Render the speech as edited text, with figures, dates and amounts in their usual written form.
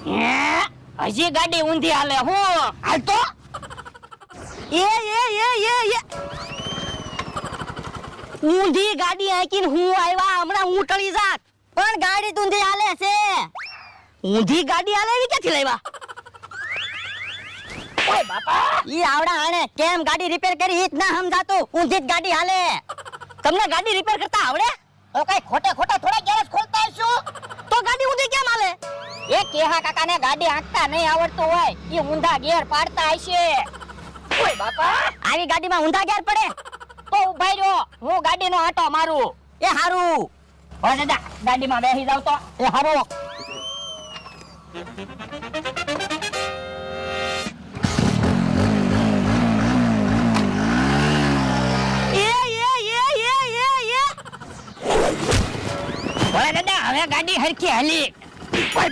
હજી ગાડી ઊંધી હાલે હું હાલ તો એ ઊંધી ગાડી આંકીને હું આવ્યા હમણાં હું ટળી જાત પણ ગાડી ઊંધી હાલે છે ઊંધી ગાડી હાલે એવી ક્યાંથી લાવ્યા ઓય બાપા ઈ આવડા આણે કેમ ગાડી રિપેર કરી ઈ જ ના સમજાતું ઊંધી જ ગાડી હાલે તમને ગાડી રિપેર કરતા આવડે ઓ કઈ ખોટે ખોટા થોડા ગેરેજ ખોલતા હશો તો ગાડી ઊંધી કેમ હાલે એ કેહા કાકાને ગાડી આંકતા નહીં આવડતું હોય ઈ ઊંધા ગેર પાડતા હશે ઓય બાપા આવી ગાડીમાં ઊંધા ગેર પડે તો ઉભાઈ રહ્યો હું ગાડીનો આંટો મારું એ હારું ઓય દાદા ગાડીમાં બેસી જાવ તો એ હારું ઓય દાદા હવે ગાડી હરખી હાલી